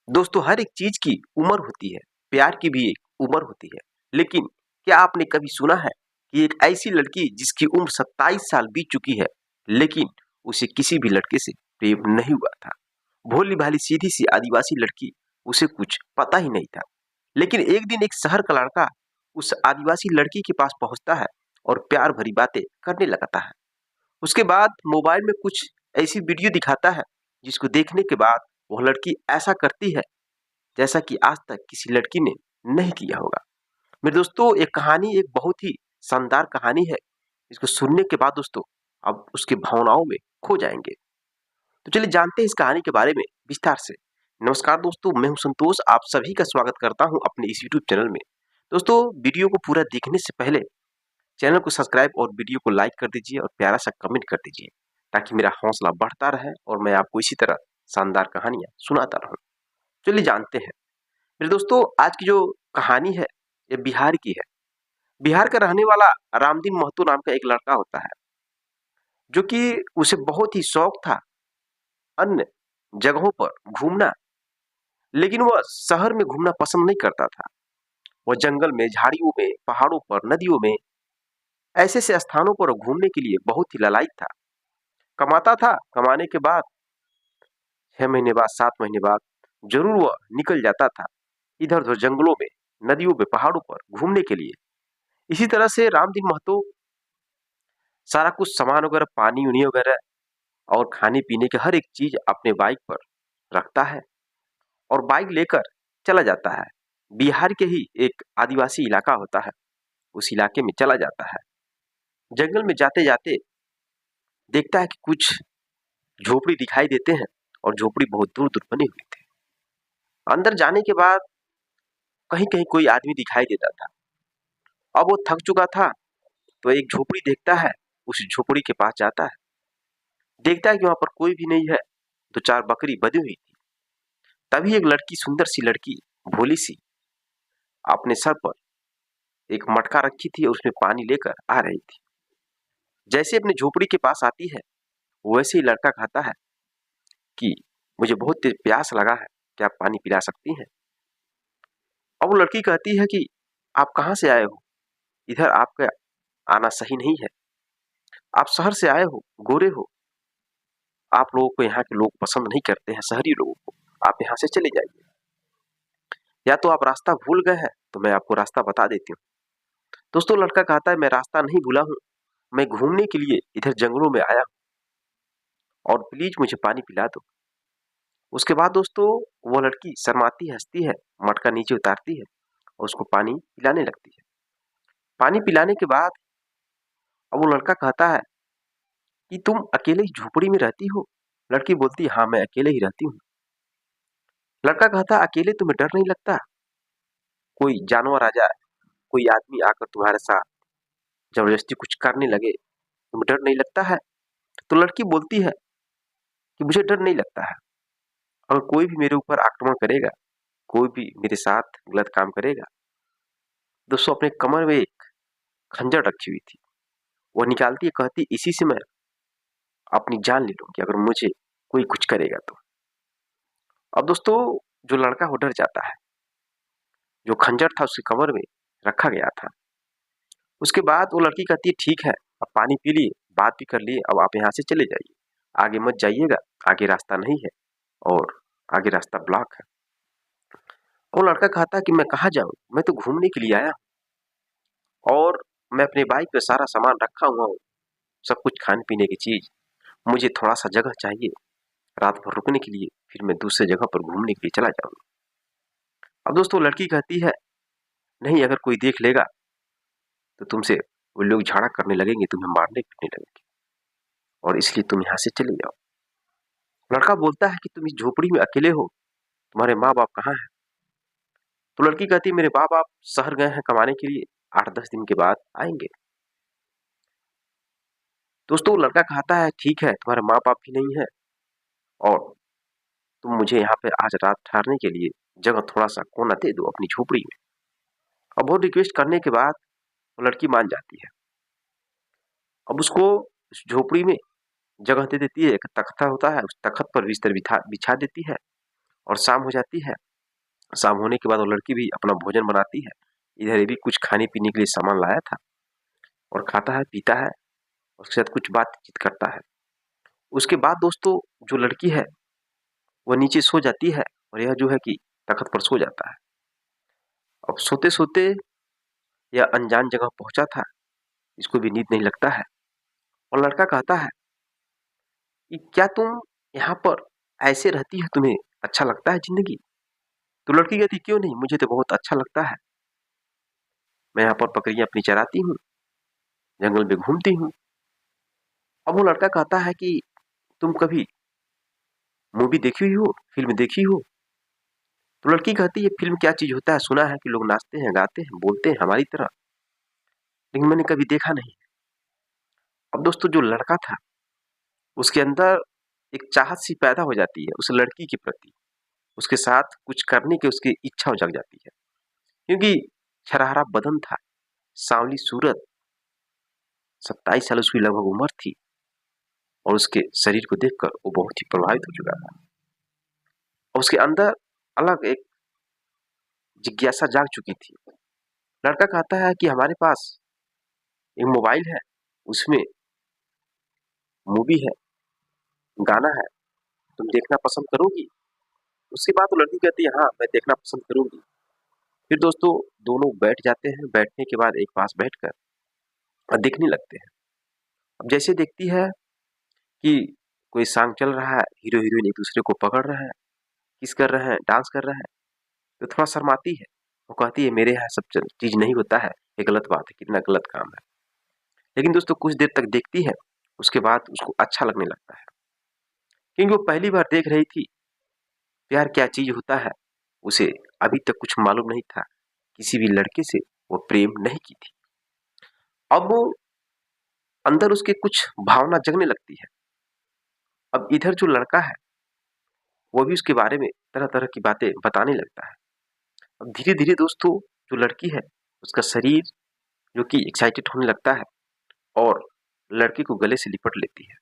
दोस्तों हर एक चीज की उम्र होती है, प्यार की भी एक उम्र होती है। लेकिन क्या आपने कभी सुना है कि एक ऐसी लड़की जिसकी उम्र 27 साल बीत चुकी है, लेकिन उसे किसी भी लड़के से प्रेम नहीं हुआ था। भोली भाली सीधी सी आदिवासी लड़की, उसे कुछ पता ही नहीं था। लेकिन एक दिन एक शहर का लड़का उस आदिवासी लड़की के पास पहुंचता है और प्यार भरी बातें करने लगता है। उसके बाद मोबाइल में कुछ ऐसी वीडियो दिखाता है जिसको देखने के बाद वह लड़की ऐसा करती है जैसा कि आज तक किसी लड़की ने नहीं किया होगा। मेरे दोस्तों ये कहानी एक बहुत ही शानदार कहानी है। इसको सुनने के बाद दोस्तों अब उसकी भावनाओं में खो जाएंगे। तो चलिए जानते हैं इस कहानी के बारे में विस्तार से। नमस्कार दोस्तों, मैं हूं संतोष, आप सभी का स्वागत करता हूं अपने इस यूट्यूब चैनल में। दोस्तों वीडियो को पूरा देखने से पहले चैनल को सब्सक्राइब और वीडियो को लाइक कर दीजिए और प्यारा सा कमेंट कर दीजिए ताकि मेरा हौसला बढ़ता रहे और मैं आपको इसी तरह शानदार कहानियां सुनाता रहूं। चलिए जानते हैं। मेरे दोस्तों आज की जो कहानी है ये बिहार की है। बिहार का रहने वाला रामदीन महतो नाम का एक लड़का होता है जो कि उसे बहुत ही शौक था अन्य जगहों पर घूमना, लेकिन वह शहर में घूमना पसंद नहीं करता था। वह जंगल में, झाड़ियों में, पहाड़ों पर, नदियों में, ऐसे ऐसे स्थानों पर घूमने के लिए बहुत ही लालायित था। कमाता था, कमाने के बाद 6 महीने बाद, 7 महीने बाद जरूर वह निकल जाता था इधर उधर जंगलों में, नदियों पे, पहाड़ों पर घूमने के लिए। इसी तरह से रामदीन महतो सारा कुछ सामान वगैरह, पानी उनी वगैरह और खाने पीने के हर एक चीज अपने बाइक पर रखता है और बाइक लेकर चला जाता है। बिहार के ही एक आदिवासी इलाका होता है, उस इलाके में चला जाता है। जंगल में जाते जाते देखता है कि कुछ झोपड़ी दिखाई देते हैं और झोपड़ी बहुत दूर दूर बनी हुई थी। अंदर जाने के बाद कहीं कहीं कोई आदमी दिखाई देता था। अब वो थक चुका था तो एक झोपड़ी देखता है, उस झोपड़ी के पास जाता है, देखता है कि वहां पर कोई भी नहीं है, दो चार बकरी बंधी हुई थी। तभी एक लड़की, सुंदर सी लड़की, भोली सी, अपने सर पर एक मटका रखी थी और उसमें पानी लेकर आ रही थी। जैसे अपने झोपड़ी के पास आती है वैसे ही लड़का कहता है कि मुझे बहुत तेज प्यास लगा है, क्या आप पानी पिला सकती हैं? अब वो लड़की कहती है कि आप कहाँ से आए हो, इधर आपका आना सही नहीं है, आप शहर से आए हो, गोरे हो, आप लोगों को यहाँ के लोग पसंद नहीं करते हैं, शहरी लोगों को, आप यहाँ से चले जाइए। या तो आप रास्ता भूल गए हैं तो मैं आपको रास्ता बता देती हूँ। दोस्तों लड़का कहता है मैं रास्ता नहीं भूला हूँ, मैं घूमने के लिए इधर जंगलों में आया हूँ और प्लीज मुझे पानी पिला दो। उसके बाद दोस्तों वो लड़की शर्माती हंसती है, मटका नीचे उतारती है और उसको पानी पिलाने लगती है। पानी पिलाने के बाद अब वो लड़का कहता है कि तुम अकेले ही झोपड़ी में रहती हो? लड़की बोलती है हाँ मैं अकेले ही रहती हूँ। लड़का कहता है अकेले तुम्हें डर नहीं लगता? कोई जानवर आ जाए, कोई आदमी आकर तुम्हारे साथ जबरदस्ती कुछ करने लगे, तुम्हें डर नहीं लगता है? तो लड़की बोलती है कि मुझे डर नहीं लगता है। अगर कोई भी मेरे ऊपर आक्रमण करेगा, कोई भी मेरे साथ गलत काम करेगा। दोस्तों अपने कमर में एक खंजर रखी हुई थी, वो निकालती है, कहती इसी से मैं अपनी जान ले लूंगी अगर मुझे कोई कुछ करेगा तो। अब दोस्तों जो लड़का वो डर जाता है, जो खंजर था उसके कमर में रखा गया था। उसके बाद वो लड़की कहती है ठीक है, अब पानी पी लिए, बात भी कर लिए, अब आप यहाँ से चले जाइए, आगे मत जाइएगा, आगे रास्ता नहीं है और आगे रास्ता ब्लॉक है। वो लड़का कहता है कि मैं कहाँ जाऊँ, मैं तो घूमने के लिए आया और मैं अपने बाइक पे सारा सामान रखा हुआ हूँ, सब कुछ खाने पीने की चीज, मुझे थोड़ा सा जगह चाहिए रात भर रुकने के लिए, फिर मैं दूसरे जगह पर घूमने के लिए चला जाऊंगा। अब दोस्तों लड़की कहती है नहीं, अगर कोई देख लेगा तो तुमसे वो लोग झगड़ा करने लगेंगे, तुम्हें मारने पीटने लगेंगे और इसलिए तुम यहाँ से चले जाओ। लड़का बोलता है कि तुम इस झोपड़ी में अकेले हो, तुम्हारे माँ बाप कहाँ हैं? तो लड़की कहती है मेरे माँ बाप शहर गए हैं कमाने के लिए, 8-10 दिन के बाद आएंगे। दोस्तों लड़का कहता है ठीक है, तुम्हारे माँ बाप भी नहीं है और तुम मुझे यहाँ पे आज रात ठहरने के लिए जगह, थोड़ा सा कोना दे दो अपनी झोपड़ी में। अब बहुत रिक्वेस्ट करने के बाद वो लड़की मान जाती है। अब उसको उस झोपड़ी में जगह दे देती है, एक तख्ता होता है, उस तख्त पर बिस्तर बिछा बिछा देती है और शाम हो जाती है। शाम होने के बाद वो लड़की भी अपना भोजन बनाती है। इधर ये भी कुछ खाने पीने के लिए सामान लाया था और खाता है, पीता है और उसके साथ कुछ बातचीत करता है। उसके बाद दोस्तों जो लड़की है वह नीचे सो जाती है और यह जो है कि तख्त पर सो जाता है। अब सोते सोते यह अनजान जगह पहुंचा था, इसको भी नींद नहीं लगता है और लड़का कहता है कि क्या तुम यहाँ पर ऐसे रहती हो, तुम्हें अच्छा लगता है जिंदगी? तो लड़की कहती क्यों नहीं, मुझे तो बहुत अच्छा लगता है। मैं यहाँ पर बकरियां अपनी चराती हूँ, जंगल में घूमती हूँ। अब वो लड़का कहता है कि तुम कभी मूवी देखी हुई हो, फिल्म देखी हो? तो लड़की कहती है फिल्म क्या चीज होता है, सुना है कि लोग नाचते हैं, गाते हैं, बोलते हैं हमारी तरह, लेकिन मैंने कभी देखा नहीं। अब दोस्तों जो लड़का था उसके अंदर एक चाहत सी पैदा हो जाती है उस लड़की के प्रति, उसके साथ कुछ करने की उसकी इच्छा हो जग जाती है। क्योंकि छरहरा बदन था, सांवली सूरत, 27 साल उसकी लगभग उम्र थी और उसके शरीर को देखकर वो बहुत ही प्रभावित हो चुका था और उसके अंदर अलग एक जिज्ञासा जाग चुकी थी। लड़का कहता है कि हमारे पास एक मोबाइल है, उसमें मूवी है, गाना है, तुम देखना पसंद करोगी? उसके बाद वो लड़की कहती है हाँ मैं देखना पसंद करूंगी। फिर दोस्तों दोनों बैठ जाते हैं, बैठने के बाद एक पास बैठकर और देखने लगते हैं। अब जैसे देखती है कि कोई सॉन्ग चल रहा है, हीरो हीरोइन एक दूसरे को पकड़ रहे हैं, किस कर रहे हैं, डांस कर रहे हैं, तो थोड़ा शर्माती है। वो कहती है मेरे यहाँ सब चीज नहीं होता है, ये गलत बात है, कितना गलत काम है। लेकिन दोस्तों कुछ देर तक देखती है, उसके बाद उसको अच्छा लगने लगता है, क्योंकि वो पहली बार देख रही थी प्यार क्या चीज होता है। उसे अभी तक कुछ मालूम नहीं था, किसी भी लड़के से वो प्रेम नहीं की थी। अब वो अंदर उसके कुछ भावना जगने लगती है। अब इधर जो लड़का है वो भी उसके बारे में तरह तरह की बातें बताने लगता है। अब धीरे धीरे दोस्तों जो लड़की है उसका शरीर जो कि एक्साइटेड होने लगता है और लड़के को गले से लिपट लेती है।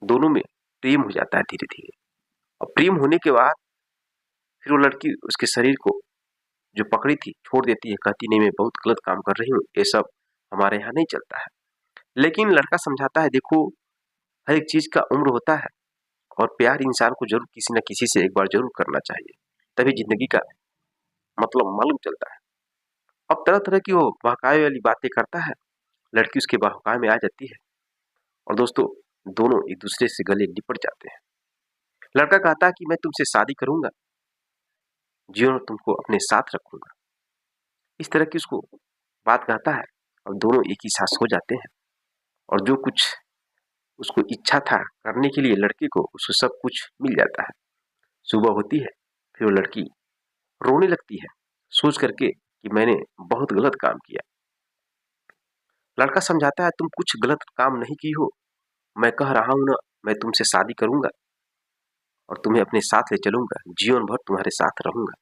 दोनों में प्रेम हो जाता है धीरे धीरे। और प्रेम होने के बाद फिर वो लड़की उसके शरीर को जो पकड़ी थी छोड़ देती है, कहती नहीं मैं बहुत गलत काम कर रही हूँ, ये सब हमारे यहाँ नहीं चलता है। लेकिन लड़का समझाता है देखो हर एक चीज का उम्र होता है और प्यार इंसान को जरूर किसी न किसी से एक बार जरूर करना चाहिए, तभी जिंदगी का मतलब मालूम चलता है। अब तरह तरह की वो बहकावे वाली बातें करता है, लड़की उसके बहकावे में आ जाती है और दोस्तों दोनों एक दूसरे से गले लिपट जाते हैं। लड़का कहता है कि मैं तुमसे शादी करूंगा, जीवन में तुमको अपने साथ रखूंगा, इस तरह की उसको बात कहता है और दोनों एक ही साथ सो जाते हैं। और जो कुछ उसको इच्छा था करने के लिए लड़के को, उसको सब कुछ मिल जाता है। सुबह होती है, फिर वो लड़की रोने लगती है सोच करके कि मैंने बहुत गलत काम किया। लड़का समझाता है तुम कुछ गलत काम नहीं की हो, मैं कह रहा हूं ना मैं तुमसे शादी करूंगा और तुम्हें अपने साथ ले चलूंगा, जीवन भर तुम्हारे साथ रहूंगा।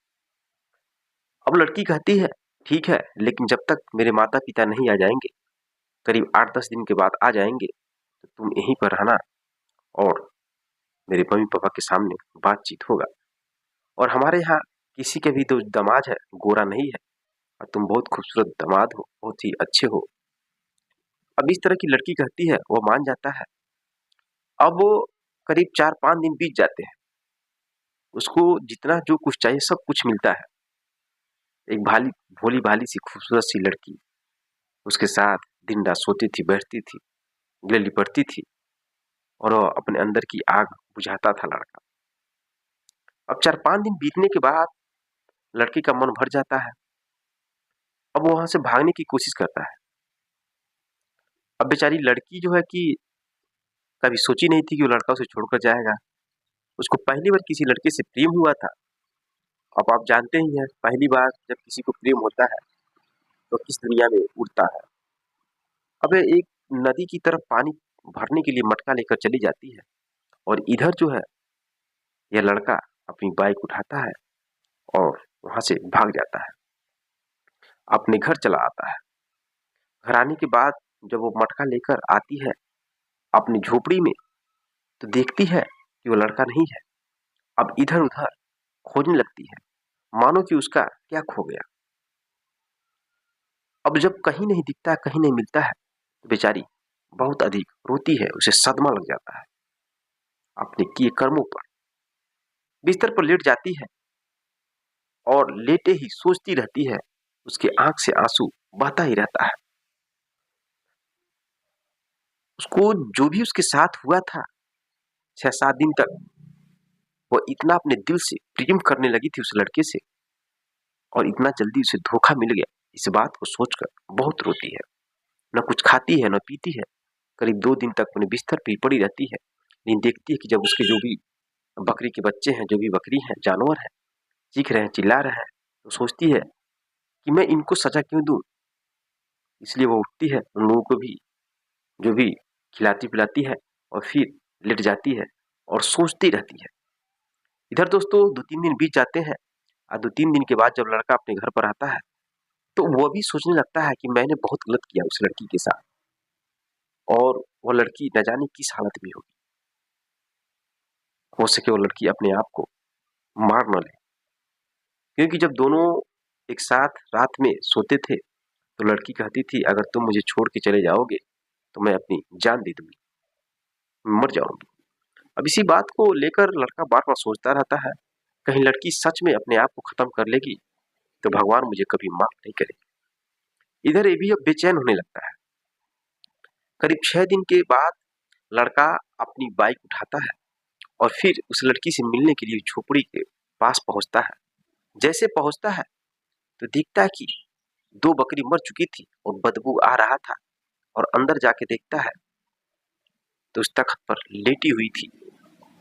अब लड़की कहती है ठीक है, लेकिन जब तक मेरे माता पिता नहीं आ जाएंगे, करीब 8-10 दिन के बाद आ जाएंगे, तो तुम यहीं पर रहना और मेरे मम्मी पापा के सामने बातचीत होगा। और हमारे यहाँ किसी के भी तो दामाद है गोरा नहीं है और तुम बहुत खूबसूरत दामाद हो, बहुत ही अच्छे हो। अब इस तरह की लड़की कहती है, वो मान जाता है। अब वो करीब 4-5 दिन बीत जाते हैं, उसको जितना जो कुछ चाहिए सब कुछ मिलता है। एक भाली भोली भाली सी खूबसूरत सी लड़की उसके साथ दिन रात सोती थी, बैठती थी, गले लिपटती थी और वो अपने अंदर की आग बुझाता था लड़का। अब 4-5 दिन बीतने के बाद लड़की का मन भर जाता है। अब वो वहां से भागने की कोशिश करता है। अब बेचारी लड़की जो है कि कभी सोची नहीं थी कि वो लड़का उसे छोड़कर जाएगा। उसको पहली बार किसी लड़के से प्रेम हुआ था। अब आप जानते ही हैं पहली बार जब किसी को प्रेम होता है तो किस दुनिया में उड़ता है। अब एक नदी की तरफ पानी भरने के लिए मटका लेकर चली जाती है और इधर जो है यह लड़का अपनी बाइक उठाता है और वहां से भाग जाता है, अपने घर चला आता है। घर आने के बाद जब वो मटका लेकर आती है अपनी झोपड़ी में, तो देखती है कि वो लड़का नहीं है। अब इधर उधर खोजने लगती है, मानो कि उसका क्या खो गया। अब जब कहीं नहीं दिखता, कहीं नहीं मिलता है, तो बेचारी बहुत अधिक रोती है, उसे सदमा लग जाता है अपने किए कर्मों पर। बिस्तर पर लेट जाती है और लेटे ही सोचती रहती है, उसके आंख से आंसू बहता ही रहता है। उसको जो भी उसके साथ हुआ था 6-7 दिन तक, वो इतना अपने दिल से प्रेम करने लगी थी उस लड़के से, और इतना जल्दी उसे धोखा मिल गया, इस बात को सोचकर बहुत रोती है। न कुछ खाती है, न पीती है, करीब 2 दिन तक अपने बिस्तर पर ही पड़ी रहती है। लेकिन देखती है कि जब उसके जो भी बकरी के बच्चे हैं, जो भी बकरी हैं, जानवर हैं, चीख रहे हैं, चिल्ला रहे हैं, तो सोचती है कि मैं इनको सजा क्यों दूं। इसलिए वो उठती है, उन लोगों को भी जो भी खिलाती पिलाती है, और फिर लेट जाती है और सोचती रहती है। इधर दोस्तों 2-3 दिन बीत जाते हैं, और 2-3 दिन के बाद जब लड़का अपने घर पर आता है, तो वो भी सोचने लगता है कि मैंने बहुत गलत किया उस लड़की के साथ, और वो लड़की न जाने किस हालत में होगी। हो सके वो लड़की अपने आप को मार न ले, क्योंकि जब दोनों एक साथ रात में सोते थे, तो लड़की कहती थी, अगर तुम मुझे छोड़ के चले जाओगे तो मैं अपनी जान दे दूंगी, मर जाऊंगी। अब इसी बात को लेकर लड़का बार बार सोचता रहता है, कहीं लड़की सच में अपने आप को खत्म कर लेगी तो भगवान मुझे कभी माफ नहीं करेगी। इधर ये भी अब बेचैन होने लगता है। करीब 6 दिन के बाद लड़का अपनी बाइक उठाता है और फिर उस लड़की से मिलने के लिए झोपड़ी के पास पहुंचता है। जैसे पहुंचता है तो दिखता है कि 2 बकरी मर चुकी थी और बदबू आ रहा था, और अंदर जाके देखता है तो उस तख्त पर लेटी हुई थी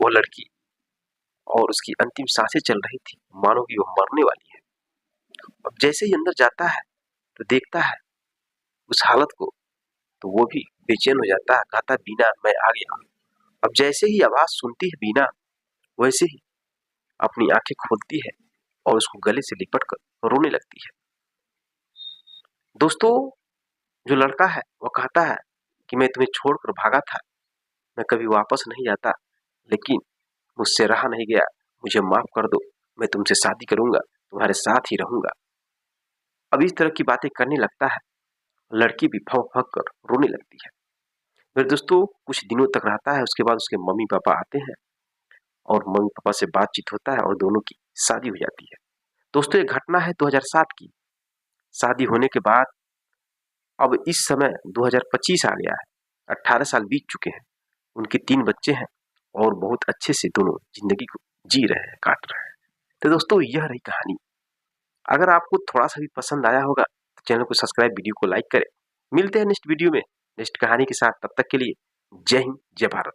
वो लड़की, और उसकी अंतिम सांसें चल रही थी, मानो कि वो मरने वाली है। अब जैसे ही अंदर जाता है तो देखता है उस हालत को, तो वो भी बेचैन हो जाता है, कहता है, बीना मैं आ गया हूं। अब जैसे ही आवाज सुनती है बीना, वैसे ही अपनी आंखें खोलती है और उसको गले से लिपट कर रोने लगती है। दोस्तों जो लड़का है वो कहता है कि मैं तुम्हें छोड़कर भागा था, मैं कभी वापस नहीं आता, लेकिन मुझसे रहा नहीं गया, मुझे माफ कर दो, मैं तुमसे शादी करूंगा, तुम्हारे साथ ही रहूंगा। अब इस तरह की बातें करने लगता है, लड़की भी भौं भौं कर रोने लगती है। फिर दोस्तों कुछ दिनों तक रहता है, उसके बाद उसके मम्मी पापा आते हैं और मम्मी पापा से बातचीत होता है और दोनों की शादी हो जाती है। दोस्तों ये घटना है 2007 की। शादी होने के बाद अब इस समय 2025 आ गया है, 18 साल बीत चुके हैं, उनके 3 बच्चे हैं, और बहुत अच्छे से दोनों जिंदगी को जी रहे हैं, काट रहे हैं। तो दोस्तों यह रही कहानी। अगर आपको थोड़ा सा भी पसंद आया होगा तो चैनल को सब्सक्राइब, वीडियो को लाइक करें। मिलते हैं नेक्स्ट वीडियो में नेक्स्ट कहानी के साथ, तब तक के लिए जय हिंद, जय भारत।